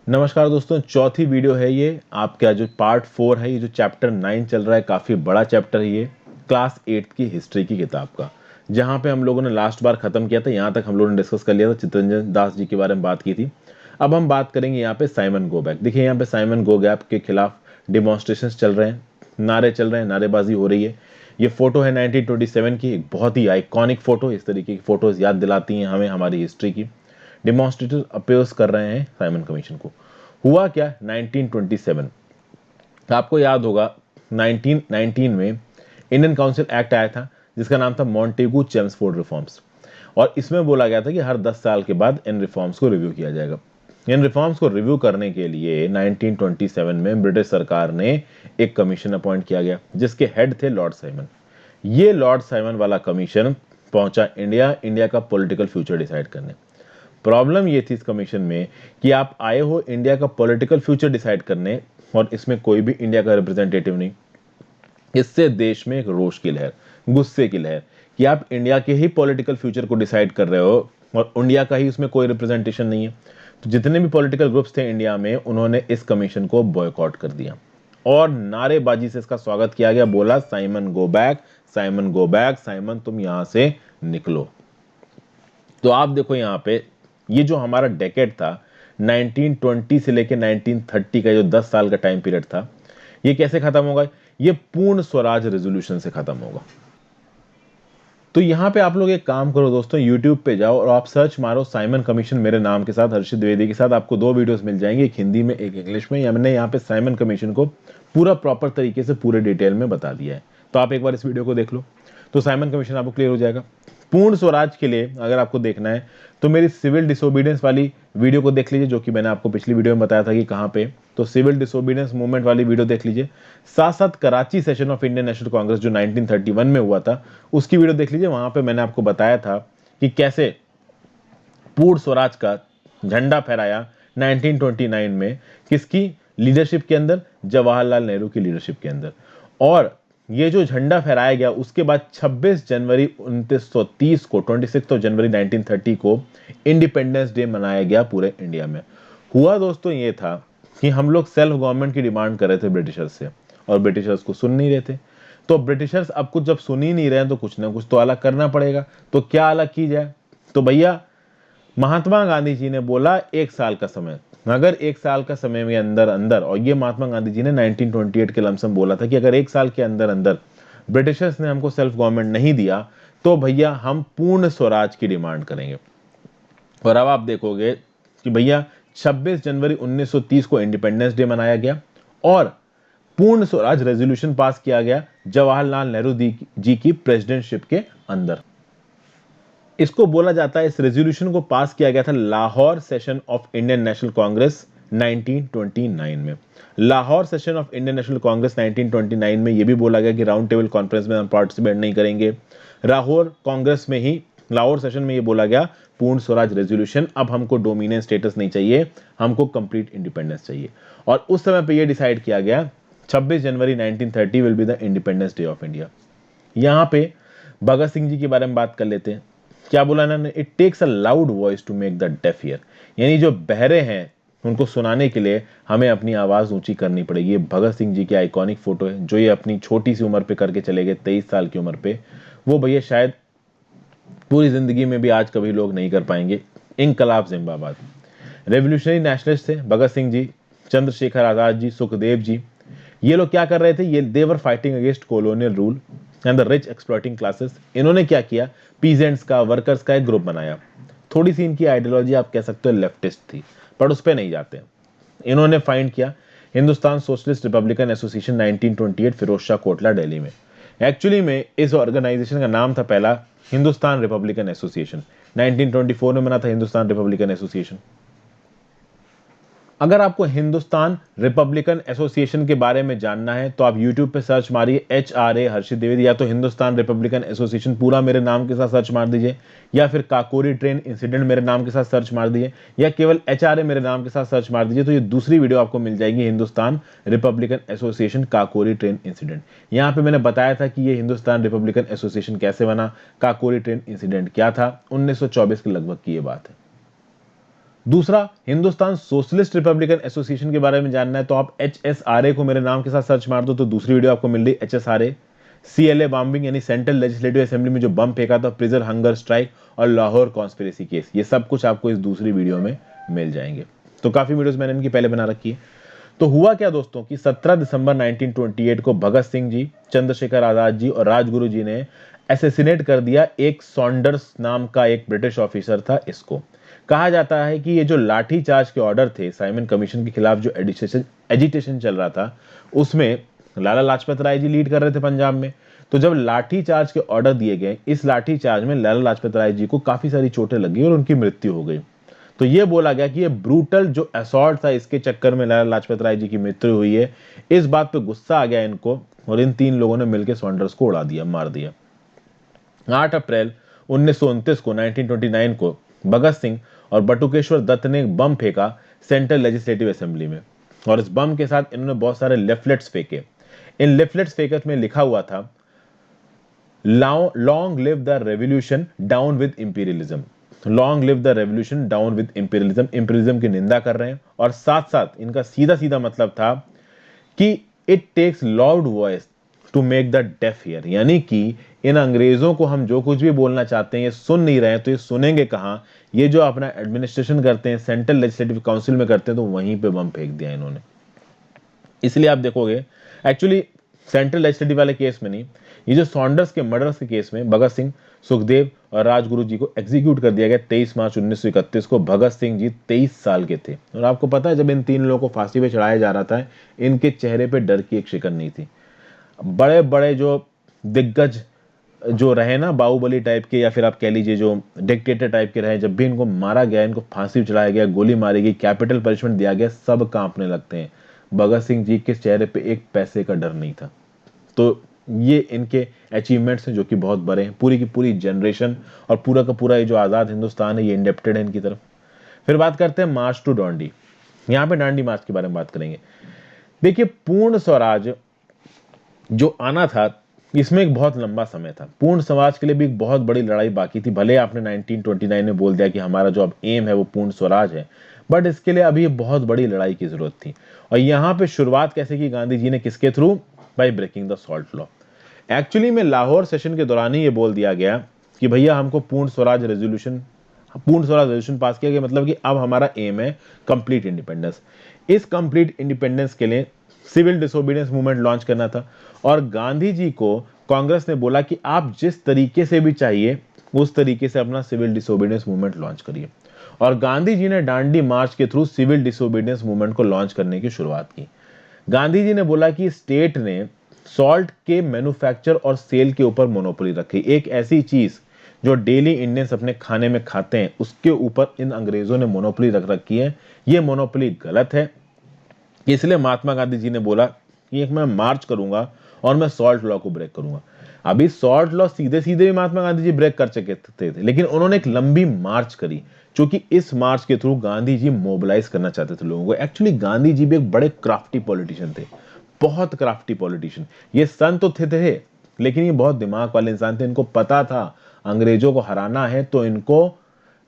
नमस्कार दोस्तों, चौथी वीडियो है ये। आपका जो पार्ट 4 है, ये जो चैप्टर 9 चल रहा है, काफ़ी बड़ा चैप्टर है ये, क्लास 8 की हिस्ट्री की किताब का। जहाँ पे हम लोगों ने लास्ट बार ख़त्म किया था, यहाँ तक हम लोगों ने डिस्कस कर लिया था, चित्तरंजन दास जी के बारे में बात की थी। अब हम बात करेंगे यहाँ पे साइमन गो बैक। देखिए यहाँ पे साइमन गो गैप के खिलाफ डिमॉन्स्ट्रेशन चल रहे हैं, नारे चल रहे हैं, नारेबाजी हो रही है। ये फोटो है 1927 की, एक बहुत ही आइकॉनिक फोटो। इस तरीके की फोटोज याद दिलाती हैं हमें हमारी हिस्ट्री की। डिमॉन्स्ट्रेटर्स अपोज कर रहे हैं साइमन कमीशन को। हुआ क्या 1927, आपको याद होगा 1919 में इंडियन काउंसिल एक्ट आया था जिसका नाम था मॉन्टेगू चेम्सफोर्ड रिफॉर्म्स। और इसमें बोला गया था कि हर 10 साल के बाद इन रिफॉर्म्स को रिव्यू किया जाएगा। इन रिफॉर्म्स को रिव्यू करने के लिए 1927 में ब्रिटिश सरकार ने एक कमीशन अपॉइंट किया गया जिसके हेड थे लॉर्ड साइमन। ये लॉर्ड साइमन वाला कमीशन पहुंचा इंडिया का पॉलिटिकल फ्यूचर डिसाइड करने। प्रॉब्लम ये थी इस कमीशन में कि आप आए हो इंडिया का पॉलिटिकल फ्यूचर डिसाइड करने और इसमें कोई भी इंडिया का रिप्रेजेंटेटिव नहीं। इससे देश में एक रोष की लहर, गुस्से की लहर कि आप इंडिया के ही पॉलिटिकल फ्यूचर को डिसाइड कर रहे हो और इंडिया का ही उसमें कोई रिप्रेजेंटेशन नहीं है। तो जितने भी पॉलिटिकल ग्रुप्स थे इंडिया में, उन्होंने इस कमीशन को बॉयकॉट कर दिया और नारेबाजी से इसका स्वागत किया गया। बोला Simon go back, Simon go back, Simon तुम यहां से निकलो। तो आप देखो यहाँ पे ये जो हमारा डेकेड था 1920 से लेके 1930 का, जो 10 साल का टाइम पीरियड था, ये कैसे खत्म होगा? ये पूर्ण स्वराज रेजोल्यूशन से खत्म होगा। तो यहाँ पे आप लोग एक काम करो दोस्तों, YouTube पे जाओ और आप सर्च मारो साइमन कमीशन मेरे नाम के साथ, हर्षित द्विवेदी के साथ। आपको दो वीडियोस मिल जाएंगे, एक हिंदी में एक इंग्लिश में। मैंने यहाँ पे साइमन कमीशन को पूरा प्रॉपर तरीके से पूरे डिटेल में बता दिया है, तो आप एक बार इस वीडियो को देख लो तो साइमन कमीशन आपको क्लियर हो जाएगा। पूर्ण स्वराज के लिए अगर आपको देखना है तो मेरी सिविल डिसोबीडियंस वाली वीडियो को देख लीजिए, जो कि मैंने आपको पिछली वीडियो में बताया था कि कहाँ पे। तो सिविल डिसोबीडियंस मूवमेंट वाली वीडियो देख लीजिए। साथ साथ Karachi session of Indian national Congress जो 1931 में हुआ था, उसकी वीडियो देख लीजिए। वहां पे मैंने आपको बताया था कि कैसे पूर्ण स्वराज का झंडा फहराया 1929 में, किसकी लीडरशिप के अंदर? जवाहरलाल नेहरू की लीडरशिप के अंदर। और ये जो झंडा फहराया गया उसके बाद 26 जनवरी 1930 को, 26 जनवरी 1930 को इंडिपेंडेंस डे मनाया गया पूरे इंडिया में। हुआ दोस्तों ये था कि हम लोग सेल्फ गवर्नमेंट की डिमांड कर रहे थे ब्रिटिशर्स से, और ब्रिटिशर्स को सुन नहीं रहे थे। तो ब्रिटिशर्स अब कुछ जब सुन ही नहीं रहे हैं तो कुछ ना कुछ तो अलग करना पड़ेगा। तो क्या अलग की जाए? तो भैया महात्मा गांधी जी ने बोला 1 साल का समय। अगर 1 साल का समय में अंदर अंदर, और ये महात्मा गांधी जी ने 1928 के लमसम बोला था कि अगर 1 साल के अंदर अंदर ब्रिटिशर्स ने हमको सेल्फ गवर्नमेंट नहीं दिया तो भैया हम पूर्ण स्वराज की डिमांड करेंगे। और अब आप देखोगे कि भैया 26 जनवरी 1930 को इंडिपेंडेंस डे मनाया गया और पूर्ण स्वराज रेजोल्यूशन पास किया गया जवाहरलाल नेहरू जी की प्रेसिडेंटशिप के अंदर। इसको बोला जाता है, इस रेजोल्यूशन को पास किया गया था Lahore session of Indian national Congress 1929 में। Lahore session of Indian national Congress 1929 में यह भी बोला गया कि राउंड टेबल कॉन्फ्रेंस में हम पार्टिसिपेट नहीं करेंगे। लाहौर कांग्रेस में ही, लाहौर सेशन में यह बोला गया पूर्ण स्वराज रेजोल्यूशन, अब हमको डोमिनियन स्टेटस नहीं चाहिए, हमको कंप्लीट इंडिपेंडेंस चाहिए। और उस समय पे यह डिसाइड किया गया 26 जनवरी 1930 will be the independence day of India. यहां पे भगत सिंह जी के बारे में बात कर लेते हैं। क्या बोला इन्होंने? It takes a loud voice to make the deaf hear. यानी जो बहरे हैं उनको सुनाने के लिए हमें अपनी आवाज ऊंची करनी पड़ेगी। ये भगत सिंह जी की आइकॉनिक फोटो है जो ये अपनी छोटी सी उम्र पे करके चले गए, 23 साल की उम्र पे। वो भैया शायद पूरी जिंदगी में भी आज कभी लोग नहीं कर पाएंगे। इनकलाब जिंदाबाद। रेवोल्यूशनरी नेशनलिस्ट थे भगत सिंह जी, चंद्रशेखर आजाद जी, सुखदेव जी। ये लोग क्या कर रहे थे? ये they were fighting against colonial rule and the rich exploiting classes. इन्होंने क्या किया? पीजेंट्स का, वर्कर्स का एक ग्रुप बनाया। थोड़ी सी इनकी आइडियोलॉजी आप कह सकते हो लेफ्टिस्ट थी, पर उस पर नहीं जाते। इन्होंने फाइंड किया Hindustan socialist republican association 1928, Firoz Shah Kotla, Delhi में। एक्चुअली में इस ऑर्गेनाइजेशन का नाम था पहला हिंदुस्तान रिपब्लिकन एसोसिएशन। 1924 में बना था हिंदुस्तान रिपब्लिकन एसोसिएशन। अगर आपको हिंदुस्तान रिपब्लिकन एसोसिएशन के बारे में जानना है तो आप YouTube पे सर्च मारिए HRA हर्षित द्विवेदी, या तो हिंदुस्तान रिपब्लिकन एसोसिएशन पूरा मेरे नाम के साथ सर्च मार दीजिए, या फिर काकोरी ट्रेन इंसिडेंट मेरे नाम के साथ सर्च मार दीजिए, या केवल HRA मेरे नाम के साथ सर्च मार दीजिए। तो ये दूसरी वीडियो आपको मिल जाएगी, Hindustan Republican association Kakori train incident. यहाँ पे मैंने बताया था कि ये हिंदुस्तान रिपब्लिकन एसोसिएशन कैसे बना, काकोरी ट्रेन इंसिडेंट क्या था। 1924 के लगभग की ये बात है। दूसरा, हिंदुस्तान सोशलिस्ट रिपब्लिकन एसोसिएशन के बारे में जानना है तो आप HSRA को मेरे नाम के साथ सर्च मार दो तो दूसरी वीडियो आपको मिल रही HSRA। CLA बॉम्बिंग यानी सेंट्रल लेजिस्लेटिव असेंबली में जो बम फेंका था, प्रिजन हंगर स्ट्राइक और लाहौर कॉन्स्पिरेसी केस, ये सब कुछ आपको इस दूसरी वीडियो में मिल जाएंगे। तो काफी वीडियोस मैंने इनकी पहले बना रखी है। तो हुआ क्या दोस्तों कि 17 दिसंबर 1928 को भगत सिंह जी, चंद्रशेखर आजाद जी और राजगुरु जी ने एसेसिनेट कर दिया एक सॉन्डर्स नाम का एक ब्रिटिश ऑफिसर था। इसको कहा जाता है कि ये जो लाठी चार्ज के ऑर्डर थे, साइमन कमीशन के खिलाफ जो एजिटेशन चल रहा था, उसमें लाला लाजपत राय जी लीड कर रहे थे पंजाब में। तो जब लाठी चार्ज के ऑर्डर दिए गए, इस लाठी चार्ज में लाला लाजपत राय जी को काफी सारी चोटें लगी और उनकी मृत्यु हो गई। तो ये बोला गया कि ये ब्रूटल जो असॉल्ट था, इसके चक्कर में लाला लाजपत राय जी की मृत्यु हुई है। इस बात पे गुस्सा आ गया इनको और इन तीन लोगों ने मिलकर सॉन्डर्स को उड़ा दिया, मार दिया। 8 अप्रैल 1929 को 1929 को भगत सिंह और बटुकेश्वर दत्त ने एक बम फेंका सेंट्रल लेजिस्लेटिव असेंबली में और इस बम के साथ इन्होंने बहुत सारे लेफलेट्स फेंके। इन लेफलेट्स फेंके में लिखा हुआ था, long live the revolution down with imperialism. Long live the revolution down with imperialism, imperialism की निंदा कर रहे हैं। और साथ साथ इनका सीधा सीधा मतलब था कि it takes loud voice to make the deaf hear, यानी कि इन अंग्रेजों को हम जो कुछ भी बोलना चाहते हैं ये सुन नहीं रहे हैं, तो ये सुनेंगे कहां। ये जो अपना एडमिनिस्ट्रेशन करते हैं सेंट्रल लेजिस्लेटिव काउंसिल में करते हैं, तो वहीं पे बम फेंक दिया इन्होंने। इसलिए आप देखोगे एक्चुअली सेंट्रल लेजिस्लेटिव वाले केस में नहीं, ये जो सॉन्डर्स के मर्डर्स के केस में भगत सिंह, सुखदेव और राजगुरु जी को एग्जीक्यूट कर दिया गया 23 मार्च 1931 को। भगत सिंह जी 23 साल के थे और आपको पता है जब इन तीन लोगों को फांसी पे चढ़ाया जा रहा था, इनके चेहरे पे डर की एक शिकन नहीं थी। बड़े बड़े जो दिग्गज जो रहे ना, बाहुबली टाइप के या फिर आप कह लीजिए जो डिक्टेटर टाइप के रहे, जब भी इनको मारा गया, इनको फांसी चढ़ाया गया, गोली मारी गई, कैपिटल पनिशमेंट दिया गया, सब कांपने लगते हैं। भगत सिंह जी के चेहरे पे एक पैसे का डर नहीं था। तो ये इनके अचीवमेंट्स हैं जो कि बहुत बड़े हैं। पूरी की पूरी जनरेशन और पूरा का पूरा ये जो आज़ाद हिंदुस्तान है, ये इंडेप्टेड है इनकी तरफ। फिर बात करते हैं मार्च टू डांडी। यहाँ पे डांडी मार्च के बारे में बात करेंगे। देखिए, पूर्ण स्वराज जो आना था, इसमें एक बहुत लंबा समय था। पूर्ण स्वराज के लिए भी एक बहुत बड़ी लड़ाई बाकी थी। भले आपने 1929 में बोल दिया कि हमारा जो अब एम है वो पूर्ण स्वराज है, बट इसके लिए अभी बहुत बड़ी लड़ाई की जरूरत थी। और यहाँ पे शुरुआत कैसे की गांधी जी ने, किसके through? By breaking the salt law. Actually में लाहौर सेशन के दौरान ही ये बोल दिया गया कि भैया हमको पूर्ण स्वराज रेजोल्यूशन पास किया गया, मतलब कि अब हमारा एम है कंप्लीट इंडिपेंडेंस। इस कंप्लीट इंडिपेंडेंस के लिए सिविल डिसोबीडियंस मूवमेंट लॉन्च करना था और गांधी जी को कांग्रेस ने बोला कि आप जिस तरीके से भी चाहिए उस तरीके से अपना सिविल डिसोबीडियंस मूवमेंट लॉन्च करिए। और गांधी जी ने डांडी मार्च के थ्रू सिविल डिसोबीडियंस मूवमेंट को लॉन्च करने की शुरुआत की। गांधी जी ने बोला कि स्टेट ने सॉल्ट के मैन्युफैक्चर और सेल के ऊपर मोनोपोली रखी। एक ऐसी चीज जो डेली इंडियंस अपने खाने में खाते हैं, उसके ऊपर इन अंग्रेजों ने मोनोपोली रख रखी है। ये मोनोपोली गलत है। इसलिए महात्मा गांधी जी ने बोला कि एक मैं मार्च करूंगा और मैं सॉल्ट लॉ को ब्रेक करूंगा। अभी सॉल्ट लॉ सीधे सीधे भी महात्मा गांधी जी ब्रेक कर चुके थे, लेकिन उन्होंने एक लंबी मार्च करी, क्योंकि इस मार्च के थ्रू गांधी जी मोबिलाइज करना चाहते थे लोगों को। एक्चुअली गांधी जी भी एक बड़े क्राफ्टी पॉलिटिशियन थे, बहुत क्राफ्टी पॉलिटिशियन। ये सन तो थे लेकिन ये बहुत दिमाग वाले इंसान थे। इनको पता था अंग्रेजों को हराना है तो इनको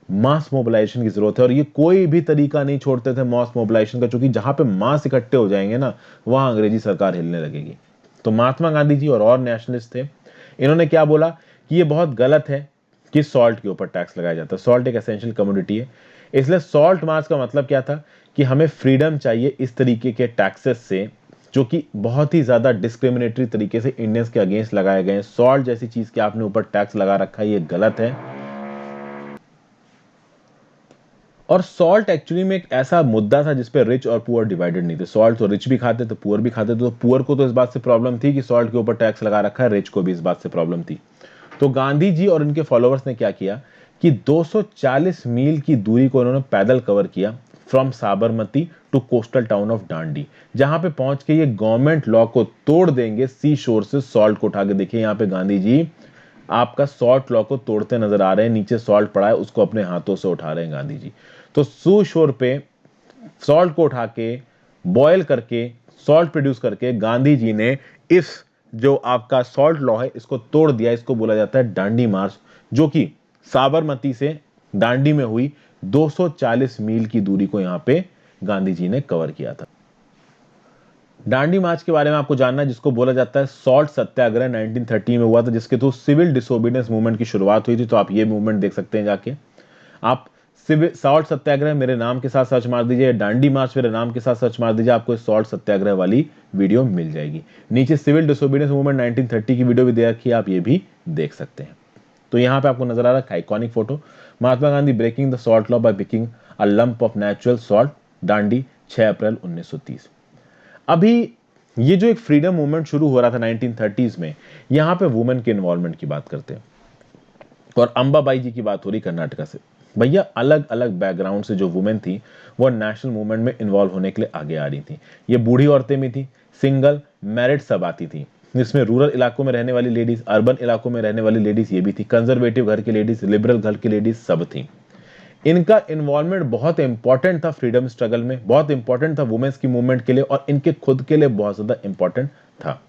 मास मोबिलाइजेशन की जरूरत है, और ये कोई भी तरीका नहीं छोड़ते थे मास मोबिलाइजेशन का, क्योंकि जहां पे मास इकट्ठे हो जाएंगे ना, वहां अंग्रेजी सरकार हिलने लगेगी। तो महात्मा गांधी जी और नेशनलिस्ट थे। इन्होंने क्या बोला कि ये बहुत गलत है कि सॉल्ट के ऊपर टैक्स लगाया जाता है। सॉल्ट एक एसेंशियल कमोडिटी है। इसलिए सॉल्ट मार्च का मतलब क्या था कि हमें फ्रीडम चाहिए इस तरीके के टैक्सेस से, जो कि बहुत ही ज्यादा डिस्क्रिमिनेटरी तरीके से इंडियंस के अगेंस्ट लगाए गए हैं। सॉल्ट जैसी चीज के आपने ऊपर टैक्स लगा रखा है, ये गलत है। और सॉल्ट एक्चुअली में एक ऐसा मुद्दा था जिसपे रिच और पुअर डिवाइडेड नहीं थे। सॉल्ट तो रिच भी खाते थे, पुअर भी खाते थे। तो पुअर को तो इस बात से प्रॉब्लम थी कि सॉल्ट के ऊपर टैक्स लगा रखा है, रिच को भी इस बात से प्रॉब्लम थी। तो गांधी जी और इनके फॉलोअर्स ने क्या किया कि 240 मील की दूरी को इन्होंने पैदल कवर किया, from Sabarmati to coastal town of Dandi, जहां पे पहुंच के ये गवर्नमेंट लॉ को तोड़ देंगे सी शोर से सॉल्ट को उठा के। देखिए यहाँ पे गांधी जी आपका सॉल्ट लॉ को तोड़ते नजर आ रहे हैं। नीचे सॉल्ट पड़ा है, उसको अपने हाथों से उठा रहे हैं गांधी जी। तो सू शोर पे सॉल्ट को उठा के, बॉयल करके, सॉल्ट प्रोड्यूस करके गांधी जी ने इस जो आपका सॉल्ट लॉ है इसको तोड़ दिया। इसको बोला जाता है डांडी मार्च, जो कि साबरमती से दांडी में हुई 240 मील की दूरी को यहाँ पे गांधी जी ने कवर किया था। दांडी मार्च के बारे में आपको जानना है, जिसको बोला जाता है सॉल्ट सत्याग्रह, 1930 में हुआ था, जिसके थ्रू सिविल डिसोबीडियंस मूवमेंट की शुरुआत हुई थी। तो आप ये मूवमेंट देख सकते हैं जाके। आप सिविल सॉल्ट सत्याग्रह मेरे नाम के साथ सर्च मार दीजिए, दांडी मार्च मेरे नाम के साथ सर्च मार दीजिए, आपको सॉल्ट सत्याग्रह वाली वीडियो मिल जाएगी। नीचे सिविल डिसोबीडियंस मूवमेंट 1930 की वीडियो भी दे रखी है, आप ये भी देख सकते हैं। तो यहाँ पे आपको नजर आ रहा है iconic photo, Mahatma Gandhi breaking the salt law by picking a lump of natural salt, Dandi 6 April 1930। अभी ये जो एक फ्रीडम मूवमेंट शुरू हो रहा था 1930s में, यहां पे वुमेन के इन्वॉल्वमेंट की बात करते हैं और अंबाबाई जी की बात हो रही कर्नाटका से। भैया अलग अलग बैकग्राउंड से जो वुमेन थी वो नेशनल मूवमेंट में इन्वॉल्व होने के लिए आगे आ रही थी। ये बूढ़ी औरतें भी थी, सिंगल मैरिड सब आती थी, जिसमें रूरल इलाकों में रहने वाली लेडीज, अर्बन इलाकों में रहने वाली लेडीज ये भी थी, कंजर्वेटिव घर की लेडीज, लिबरल घर की लेडीज सब थी। इनका इन्वॉल्वमेंट बहुत इंपॉर्टेंट था फ्रीडम स्ट्रगल में, बहुत इंपॉर्टेंट था वुमेन्स की मूवमेंट के लिए और इनके खुद के लिए बहुत ज्यादा इंपॉर्टेंट था।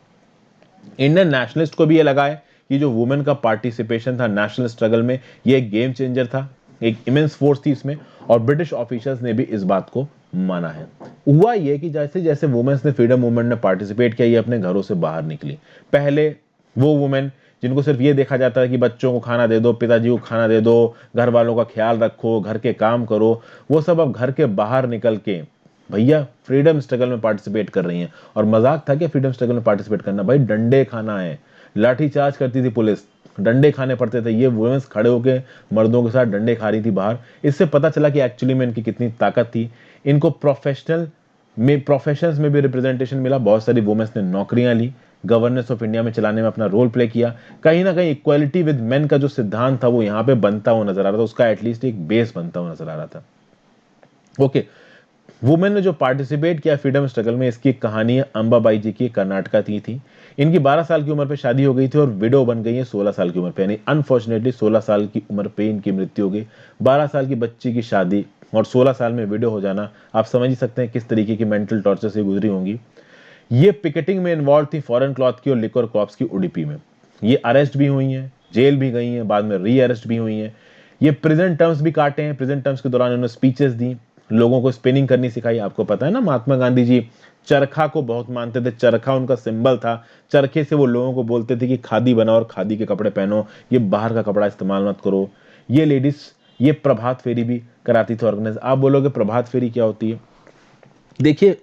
इंडियन नेशनलिस्ट को भी ये लगा है कि जो वुमेन का पार्टिसिपेशन था नेशनल स्ट्रगल में, ये एक गेम चेंजर था, एक इमेंस फोर्स थी इसमें, और ब्रिटिश ऑफिसर्स ने भी इस बात को माना है। हुआ ये कि जैसे जैसे वुमेन्स ने फ्रीडम मूवमेंट में पार्टिसिपेट किया, ये अपने घरों से बाहर निकली। पहले वो वुमेन जिनको सिर्फ ये देखा जाता है कि बच्चों को खाना दे दो, पिताजी को खाना दे दो, घर वालों का ख्याल रखो, घर के काम करो, वो सब अब घर के बाहर निकल के भैया फ्रीडम स्ट्रगल में पार्टिसिपेट कर रही हैं। और मजाक था क्या फ्रीडम स्ट्रगल में पार्टिसिपेट करना, भाई डंडे खाना है, लाठीचार्ज करती थी पुलिस, डंडे खाने पड़ते थे। ये वुमेन्स खड़े होके मर्दों के साथ डंडे खा रही थी बाहर। इससे पता चला कि एक्चुअली में इनकी कितनी ताकत थी। इनको प्रोफेशंस में भी रिप्रेजेंटेशन मिला, बहुत सारी वुमेन्स ने नौकरियां ली, गवर्नेंस ऑफ इंडिया में चलाने में अपना रोल प्ले किया। कहीं ना कहीं इक्वालिटी विद मेन का जो सिद्धांत था वो यहाँ पे बनता हुआ नजर आ रहा था, उसका एटलीस्ट एक बेस बनता हुआ नजर आ रहा था। ओके, वुमेन ने जो पार्टिसिपेट किया फ्रीडम स्ट्रगल में, इसकी कहानी अंबाबाई जी की, कर्नाटका की थी। इनकी 12 साल की उम्र पे शादी हो गई थी और विडो बन गई है 16 साल की उम्र पे, यानी अनफॉर्चुनेटली 16 साल की उम्र पे इनकी मृत्यु हो गई। 12 साल की बच्ची की शादी और 16 साल में विडो हो जाना, आप समझ ही सकते हैं किस तरीके की मेंटल टॉर्चर से गुजरी होंगी। ये पिकेटिंग में इन्वॉल्व थी फॉरेन क्लॉथ की और लिकर क्रॉप्स की उडुपी में। ये अरेस्ट भी हुई हैं, जेल भी गई हैं, बाद में री अरेस्ट भी हुई हैं। ये प्रिजन टर्म्स भी काटे हैं, प्रिजन टर्म्स के दौरान इन्होंने स्पीचेस दी, लोगों को स्पिनिंग करनी सिखाई। आपको पता है ना महात्मा गांधी जी चरखा को बहुत मानते थे, चरखा उनका सिंबल था। चरखे से वो लोगों को बोलते थे कि खादी बनाओ और खादी के कपड़े पहनो, ये बाहर का कपड़ा इस्तेमाल मत करो। ये लेडीज ये प्रभात फेरी भी कराती थी ऑर्गेनाइज। आप बोलोगे प्रभात फेरी क्या होती है? देखिए,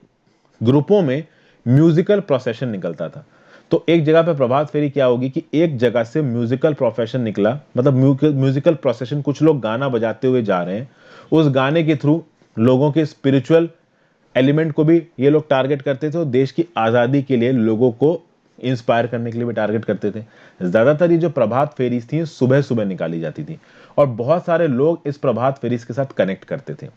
ग्रुपों में म्यूजिकल प्रोसेशन निकलता था। तो एक जगह पे प्रभात फेरी क्या होगी कि एक जगह से म्यूजिकल प्रोफेशन निकला, मतलब म्यूजिकल प्रोसेशन, कुछ लोग गाना बजाते हुए जा रहे हैं, उस गाने के थ्रू लोगों के स्पिरिचुअल एलिमेंट को भी ये लोग टारगेट करते थे और देश की आजादी के लिए लोगों को इंस्पायर करने के लिए भी टारगेट करते थे। ज्यादातर ये जो प्रभात फेरीज थी सुबह सुबह निकाली जाती थी और बहुत सारे लोग इस प्रभात फेरीज के साथ कनेक्ट करते थे।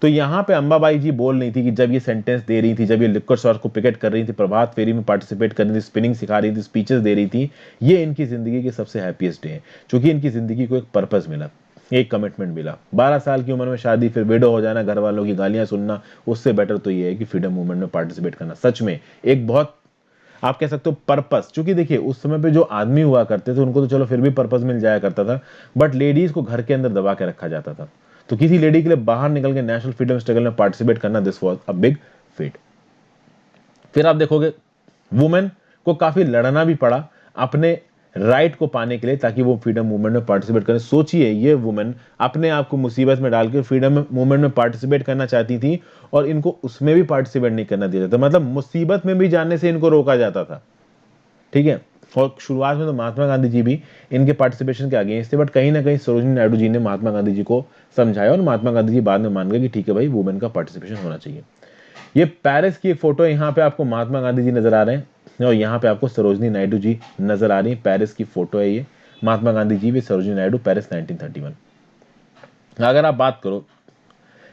तो यहाँ पे अंबाबाई जी बोल रही थी कि जब ये सेंटेंस दे रही थी, जब ये लिक्कर शॉर्ट को पिकेट कर रही थी, प्रभात फेरी में पार्टिसिपेट कर रही थी, स्पिनिंग सिखा रही थी, स्पीचेस दे रही थी, ये इनकी जिंदगी के सबसे हैप्पीएस्ट डे है, क्योंकि इनकी जिंदगी को एक पर्पस मिला, एक कमिटमेंट मिला। 12 साल की उम्र में शादी, फिर विडो हो जाना, घर वालों की गालियां सुनना, उससे बेटर तो ये है कि फ्रीडम मूवमेंट में पार्टिसिपेट करना। सच में एक बहुत, आप कह सकते हो पर्पस, क्योंकि देखिए उस समय पे जो आदमी हुआ करते थे उनको तो चलो फिर भी पर्पस मिल जाया करता था, बट लेडीज को घर के अंदर दबा के रखा जाता था। तो किसी लेडी के लिए बाहर निकल के नेशनल फ्रीडम स्ट्रगल में पार्टिसिपेट करना, this was a big feet. फिर आप देखोगे वुमेन को काफी लड़ना भी पड़ा अपने राइट को पाने के लिए, ताकि वो फ्रीडम मूवमेंट में पार्टिसिपेट करें। सोचिए ये वुमेन अपने आप को मुसीबत में डालकर फ्रीडम मूवमेंट में पार्टिसिपेट करना चाहती थी और इनको उसमें भी पार्टिसिपेट नहीं करना दिया जाता, मतलब मुसीबत में भी जाने से इनको रोका जाता था। ठीक है, और शुरुआत में तो महात्मा गांधी जी भी इनके पार्टिसिपेशन के अगेंस्ट थे, बट कहीं ना कहीं सरोजिनी नायडू जी ने महात्मा गांधी जी को समझाया और महात्मा गांधी जी बाद में मान गए कि ठीक है भाई, वुमेन का पार्टिसिपेशन होना चाहिए। ये पेरिस की एक फोटो, यहाँ पे आपको महात्मा गांधी जी नजर आ रहे हैं और यहाँ पे आपको सरोजिनी नायडू जी नजर आ रही है। पेरिस की फोटो है ये, महात्मा गांधी जी भी सरोजिनी नायडू, पेरिस 1931। अगर आप बात करो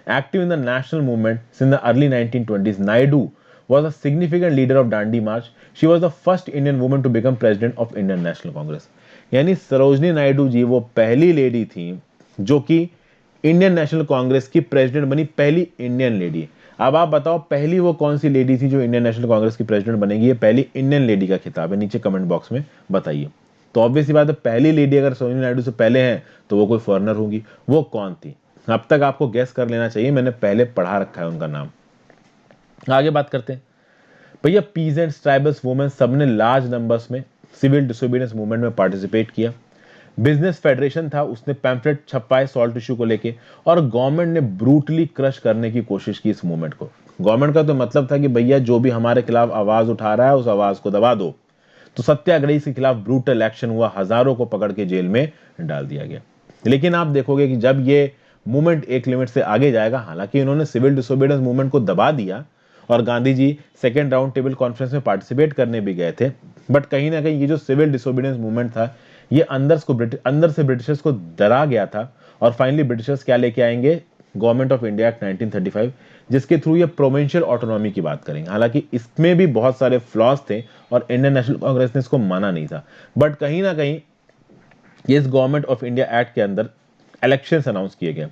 active in the national movement since the early 1920s, Naidu was a significant leader of Dandi March. She was the first Indian woman to become president of Indian National Congress. यानी सरोजनी नायडू जी वो पहली lady थी जो कि Indian national Congress की president बनी, पहली Indian lady. अब आप बताओ पहली वो कौन सी लेडी थी जो इंडियन नेशनल कांग्रेस की प्रेसिडेंट बनेगी? ये पहली इंडियन लेडी का खिताब है, नीचे कमेंट बॉक्स में बताइए। तो ऑब्वियसली बात है, पहली लेडी अगर सरोजनी नायडू से पहले हैं तो वो कोई फॉरेनर होगी। वो कौन थी? अब तक आपको गैस कर लेना चाहिए, मैंने पहले पढ़ा रखा है उनका नाम। आगे बात करते हैं भैया, पीजेंट्स, ट्राइबल्स, वुमेन सबने लार्ज नंबर्स में सिविल डिसोबीडियंस मूवमेंट में पार्टिसिपेट किया। बिजनेस फेडरेशन था, उसने पैम्फलेट छपाए सॉल्ट इशू को लेके, और गवर्नमेंट ने ब्रूटली क्रश करने की कोशिश की इस मूवमेंट को। गवर्नमेंट का तो मतलब था कि भैया जो भी हमारे खिलाफ आवाज उठा रहा है उस आवाज को दबा दो। तो सत्याग्रही के खिलाफ ब्रूटल एक्शन हुआ, हजारों को पकड़ के जेल में डाल दिया गया। लेकिन आप देखोगे कि जब ये मूवमेंट एक लिमिट से आगे जाएगा, हालांकि इन्होंने सिविल डिसोबीडियंस मूवमेंट को दबा दिया और Gandhi ji second round table conference में पार्टिसिपेट करने भी गए थे, बट कहीं ना कहीं ये जो सिविल डिसोबीडियंस मूवमेंट था, ये अंदर से ब्रिटिशर्स को डरा गया था। और फाइनली ब्रिटिशर्स क्या लेके आएंगे, गवर्नमेंट ऑफ इंडिया एक्ट 1935, जिसके थ्रू ये प्रोविंशियल ऑटोनॉमी की बात करेंगे। हालांकि इसमें भी बहुत सारे फ्लॉज थे और इंडियन नेशनल कांग्रेस ने इसको माना नहीं था, बट कहीं ना कहीं इस गवर्नमेंट ऑफ इंडिया एक्ट के अंदर इलेक्शंस अनाउंस किए गए।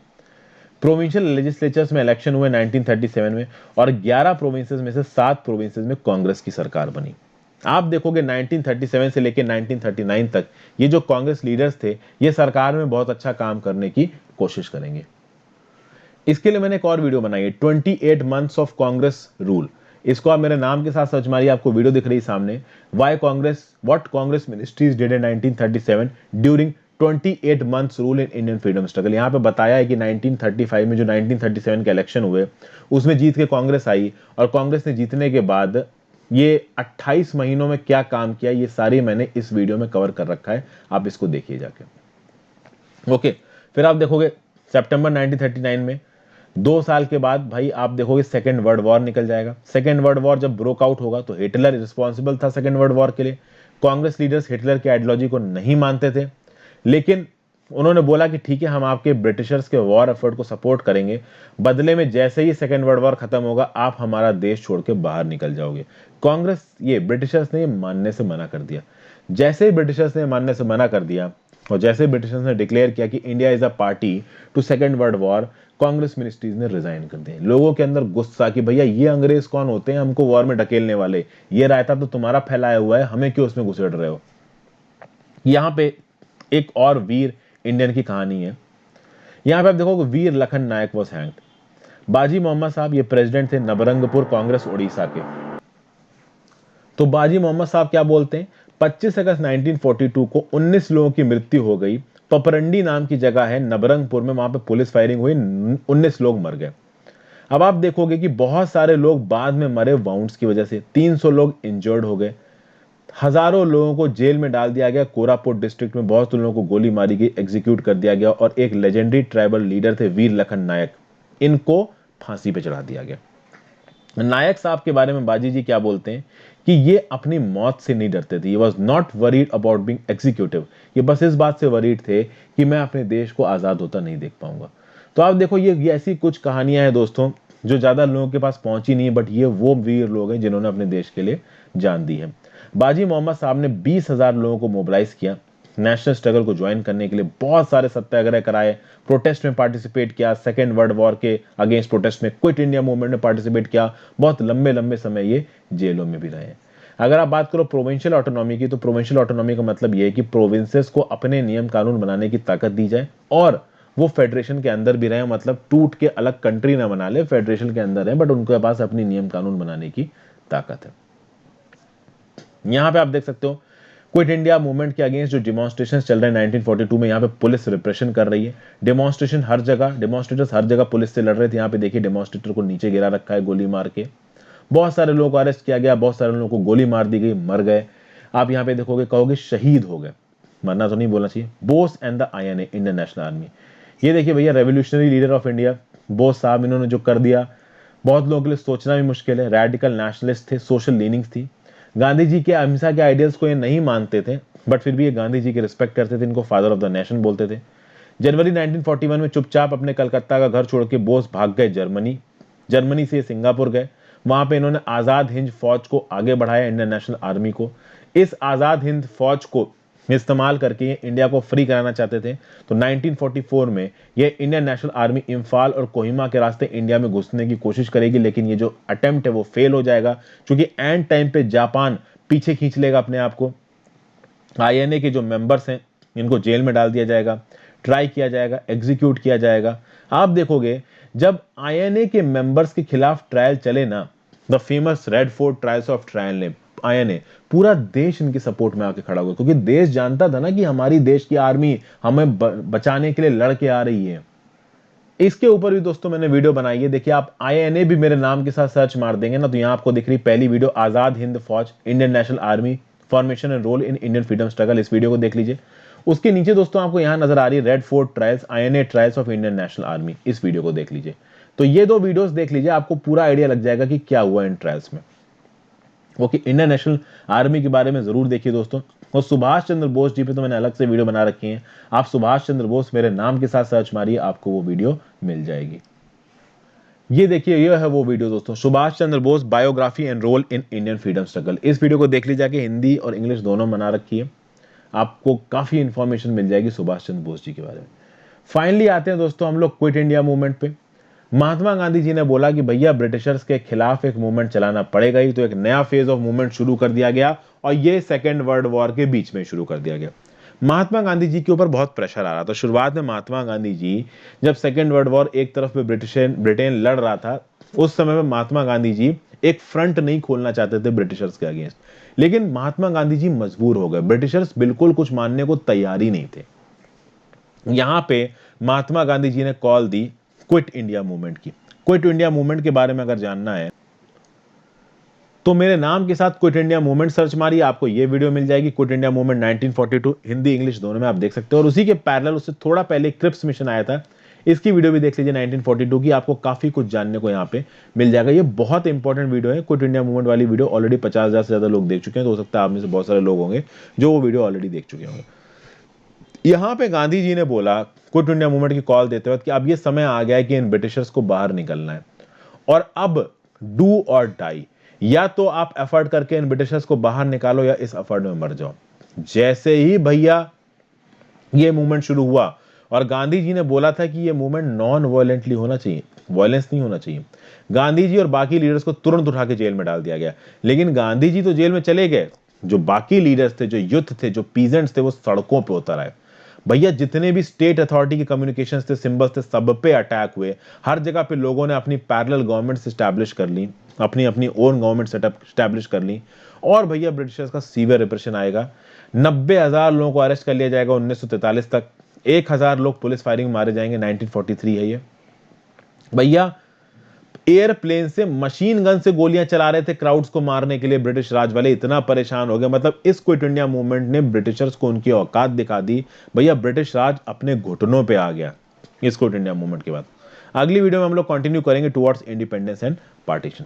प्रोविंशियल लेजिस्लेचर्स में इलेक्शन हुए 1937 में, और 11 प्रोविंसेस में से 7 प्रोविंसेस में कांग्रेस की सरकार बनी। आप देखोगे 1937 से लेकर 1939 तक ये जो कांग्रेस लीडर्स थे, ये सरकार में बहुत अच्छा काम करने की कोशिश करेंगे। इसके लिए मैंने एक और वीडियो बनाई है, 28 मंथ्स ऑफ कांग्रेस रूल। इसको आप मेरे नाम के साथ सर्च मारिए, आपको वीडियो दिख रही है सामने। What Congress ministries did in 1937 during 28 months rule in Indian freedom struggle. यहाँ पे बताया है कि 1935 में जो 1937 के इलेक्शन हुए, उसमें जीत के कांग्रेस आई, और कांग्रेस ने जीतने के बाद ये 28 महीनों में क्या काम किया, ये सारी मैंने इस वीडियो में कवर कर रखा है, आप इसको देखिए जाके। ओके, फिर आप देखोगे सितंबर 1939 में, 2 साल के बाद भाई आप देखोगे सेकेंड वर्ल्ड वॉर निकल जाएगा। सेकेंड वर्ल्ड वॉर जब ब्रोक आउट होगा तो हिटलर रिस्पॉन्सिबल था सेकेंड वर्ल्ड वॉर के लिए। कांग्रेस लीडर्स हिटलर के आइडियोलॉजी को नहीं मानते थे, लेकिन उन्होंने बोला कि ठीक है, हम आपके ब्रिटिशर्स के वॉर एफर्ट को सपोर्ट करेंगे, बदले में जैसे ही सेकेंड वर्ल्ड वॉर खत्म होगा आप हमारा देश छोड़ के बाहर निकल जाओगे। कांग्रेस, ये ब्रिटिशर्स ने ये मानने से मना कर दिया। जैसे ही ब्रिटिशर्स ने मानने से मना कर दिया, और जैसे ब्रिटिशर्स ने डिक्लेयर किया कि India is a party to second world war, Congress ministries ने रिजाइन कर दिए। लोगों के अंदर गुस्सा कि भैया ये अंग्रेज कौन होते हैं हमको वॉर में ढकेलने वाले, ये रायता तो तुम्हारा फैलाया हुआ है, हमें क्यों उसमें घुसेड़ रहे हो। यहां पे एक और वीर इंडियन की कहानी है। यहां पे आप देखोगे वीर लखन नायक वाज हैंग्ड। बाजी मोहम्मद साहब ये प्रेसिडेंट थे नवरंगपुर कांग्रेस उड़ीसा के। तो बाजी मोहम्मद साहब क्या बोलते हैं, 25 अगस्त 1942 को 19 लोगों की मृत्यु हो गई। पपरंडी नाम की जगह है नवरंगपुर में, वहां पे पुलिस फायरिंग हुई, 19 लोग मर गए। अब आप देखोगे कि बहुत सारे लोग बाद में मरे वाउंड्स की वजह से, 300 लोग इंजर्ड हो गए, हजारों लोगों को जेल में डाल दिया गया। कोरापुट डिस्ट्रिक्ट में बहुत लोगों को गोली मारी गई, एग्जीक्यूट कर दिया गया, और एक लेजेंडरी ट्राइबल लीडर थे वीर लखन नायक, इनको फांसी पे चढ़ा दिया गया। नायक साहब के बारे में बाजी जी क्या बोलते हैं कि ये अपनी मौत से नहीं डरते थे। ये was not worried about being executive, ये बस इस बात से वरीड थे कि मैं अपने देश को आजाद होता नहीं देख पाऊंगा। तो आप देखो ये ऐसी कुछ कहानियां हैं दोस्तों जो ज्यादा लोगों के पास पहुंची नहीं है, बट ये वो वीर लोग हैं जिन्होंने अपने देश के लिए जान दी है। बाजी मोहम्मद साहब ने 20,000 लोगों को मोबिलाइज किया नेशनल स्ट्रगल को ज्वाइन करने के लिए। बहुत सारे सत्याग्रह कराए, प्रोटेस्ट में पार्टिसिपेट किया, सेकेंड वर्ल्ड वॉर के अगेंस्ट प्रोटेस्ट में, क्विट इंडिया मूवमेंट में पार्टिसिपेट किया। बहुत लंबे लंबे समय ये जेलों में भी रहे। अगर आप बात करो प्रोविंशियल ऑटोनॉमी की, तो प्रोविंशियल ऑटोनॉमी का मतलब यह है कि प्रोविंसेस को अपने नियम कानून बनाने की ताकत दी जाए, और वो फेडरेशन के अंदर भी रहे, मतलब टूट के अलग कंट्री ना बना ले, फेडरेशन के अंदर है बट उनके पास अपनी नियम कानून बनाने की ताकत है। यहां पे आप देख सकते हो क्विट इंडिया मूवमेंट के अगेंस्ट जो डिमॉन्स्ट्रेशन चल रहे हैं 1942 में, यहाँ पे पुलिस रिप्रेशन कर रही है। डेमोन्स्ट्रेशन हर जगह, डेमोन्स्ट्रेटर्स हर जगह पुलिस से लड़ रहे थे। यहाँ पे देखिए डेमोन्स्ट्रेटर को नीचे गिरा रखा है गोली मार के। बहुत सारे लोगों को अरेस्ट किया गया, बहुत सारे लोगों को गोली मार दी गई, मर गए। आप यहाँ पे देखोगे, कहोगे शहीद हो गए, मरना तो नहीं बोलना चाहिए। Bose and the INA, Indian national army. ये देखिए भैया revolutionary leader of India Bose साहब, इन्होंने जो कर दिया बहुत लोगों के लिए सोचना भी मुश्किल है। रेडिकल नेशनलिस्ट थे, सोशल लीनिंग्स थी। गांधी जी के अहिंसा के आइडियल्स को ये नहीं मानते थे, बट फिर भी ये गांधी जी के रिस्पेक्ट करते थे, इनको फादर ऑफ द नेशन बोलते थे। जनवरी 1941 में चुपचाप अपने कलकत्ता का घर छोड़ के बोस भाग गए जर्मनी। जर्मनी से सिंगापुर गए, वहां पे इन्होंने आजाद हिंद फौज को आगे बढ़ाया, इंडियन नेशनल आर्मी को। इस आजाद हिंद फौज को इस्तेमाल करके ये इंडिया को फ्री कराना चाहते थे। तो 1944 में ये इंडियन नेशनल आर्मी इम्फाल और कोहिमा के रास्ते इंडिया में घुसने की कोशिश करेगी, लेकिन ये जो अटेम्प्ट है वो फेल हो जाएगा, क्योंकि एंड टाइम पे जापान पीछे खींच लेगा अपने आप को। INA के जो मेंबर्स हैं इनको जेल में डाल दिया जाएगा। ट्राई किया जाएगा, एग्जीक्यूट किया जाएगा। आप देखोगे जब आईएनए के मेंबर्स के खिलाफ ट्रायल चले ना, the famous red fort trials of trial INA, पूरा देश इनकी सपोर्ट में आके खड़ा हुआ, क्योंकि देश जानता था ना कि हमारी देश की आर्मी हमें बचाने के लिए लड़के आ रही है। इसके ऊपर भी दोस्तों मैंने वीडियो बनाई है, देखिए आप आईएनए भी मेरे नाम के साथ सर्च मार देंगे ना, तो यहां आपको दिख रही पहली video, Azad Hind Fauj, Indian national army, formation and role in Indian freedom struggle, इस वीडियो को देख लीजिए। उसके नीचे दोस्तों आपको यहां नजर आ रही है red fort trials, INA trials of Indian national army, इस वीडियो को देख लीजिए। तो ये दो वीडियोस देख लीजिए, आपको पूरा आइडिया लग जाएगा कि क्या हुआ इन ट्रायल्स में। ओके, इंडियन नेशनल आर्मी के बारे में जरूर देखिए दोस्तों। और सुभाष चंद्र बोस जी पे तो मैंने अलग से वीडियो बना रखी है, आप सुभाष चंद्र बोस मेरे नाम के साथ सर्च मारिए, आपको वो वीडियो मिल जाएगी। ये देखिए, ये है वो वीडियो दोस्तों, Subhash Chandra Bose biography and role in Indian freedom struggle. इस वीडियो को देख लीजिए, जाके हिंदी और इंग्लिश दोनों बना रखी है, आपको काफी इंफॉर्मेशन मिल जाएगी सुभाष चंद्र बोस जी के बारे में। फाइनली आते हैं दोस्तों हम लोग क्विट इंडिया मूवमेंट पे। महात्मा गांधी जी ने बोला कि भैया ब्रिटिशर्स के खिलाफ एक मूवमेंट चलाना पड़ेगा ही, तो एक नया फेज ऑफ मूवमेंट शुरू कर दिया गया, और ये सेकेंड वर्ल्ड वॉर के बीच में शुरू कर दिया गया। महात्मा गांधी जी के ऊपर बहुत प्रेशर आ रहा था शुरुआत में। महात्मा गांधी जी जब सेकेंड वर्ल्ड वॉर एक तरफ पे ब्रिटेन लड़ रहा था, उस समय में महात्मा गांधी जी एक फ्रंट नहीं खोलना चाहते थे ब्रिटिशर्स के अगेंस्ट, लेकिन महात्मा गांधी जी मजबूर हो गए, ब्रिटिशर्स बिल्कुल कुछ मानने को तैयार ही नहीं थे। यहां पे महात्मा गांधी जी ने कॉल दी क्विट इंडिया मूवमेंट की। क्विट इंडिया मूवमेंट के बारे में अगर जानना है तो मेरे नाम के साथ क्विट इंडिया मूवमेंट सर्च मारिए, आपको ये वीडियो मिल जाएगी, quit India movement 1942, Hindi English दोनों में आप देख सकते हो। और उसी के पैरेलल उससे थोड़ा पहले क्रिप्स मिशन आया था, इसकी वीडियो भी देख लीजिए 1942 की, आपको काफी कुछ जानने को यहाँ पे मिल जाएगा। ये बहुत इंपॉर्टेंट वीडियो है, क्विट इंडिया मूवमेंट वाली वीडियो ऑलरेडी 50,000 से ज्यादा लोग देख चुके हैं, तो हो सकता है आप में से बहुत सारे लोग होंगे जो वो वीडियो ऑलरेडी देख चुके होंगे। यहां पे गांधी जी ने बोला क्विट इंडिया मूवमेंट की कॉल देते वक्त कि अब ये समय आ गया है कि इन ब्रिटिशर्स को बाहर निकलना है, और अब डू और डाई, या तो आप एफर्ट करके इन ब्रिटिशर्स को बाहर निकालो या इस एफर्ट में मर जाओ। जैसे ही भैया ये मूवमेंट शुरू हुआ, और गांधी जी ने बोला था कि ये मूवमेंट नॉन वायलेंटली होना चाहिए, वायलेंस नहीं होना चाहिए, गांधी जी और बाकी लीडर्स को तुरंत उठा के जेल में डाल दिया गया। लेकिन गांधी जी तो जेल में चले गए, जो बाकी लीडर्स थे, जो यूथ थे, जो पीजेंट्स थे, वो सड़कों पर उतर आए। भैया जितने भी स्टेट अथॉरिटी के कम्युनिकेशंस थे, सिंबल्स थे, सब पे अटैक हुए। हर जगह पे लोगों ने अपनी पैरेलल गवर्नमेंट एस्टैब्लिश कर ली, अपनी अपनी ओन गवर्नमेंट सेटअप एस्टैब्लिश कर ली, और भैया ब्रिटिशर्स का सीवियर रिप्रेशन आएगा। 90,000 लोगों को अरेस्ट कर लिया जाएगा 1943 तक, 1,000 लोग पुलिस फायरिंग में मारे जाएंगे, 1943 है ये। भैया एयरप्लेन से मशीन गन से गोलियां चला रहे थे क्राउड्स को मारने के लिए ब्रिटिश राज वाले, इतना परेशान हो गए। मतलब इस क्विट इंडिया मूवमेंट ने ब्रिटिशर्स को उनकी औकात दिखा दी। भैया ब्रिटिश राज अपने घुटनों पे आ गया इस क्विट इंडिया मूवमेंट के बाद। अगली वीडियो में हम लोग कंटिन्यू करेंगे टुवर्ड्स इंडिपेंडेंस एंड पार्टीशन।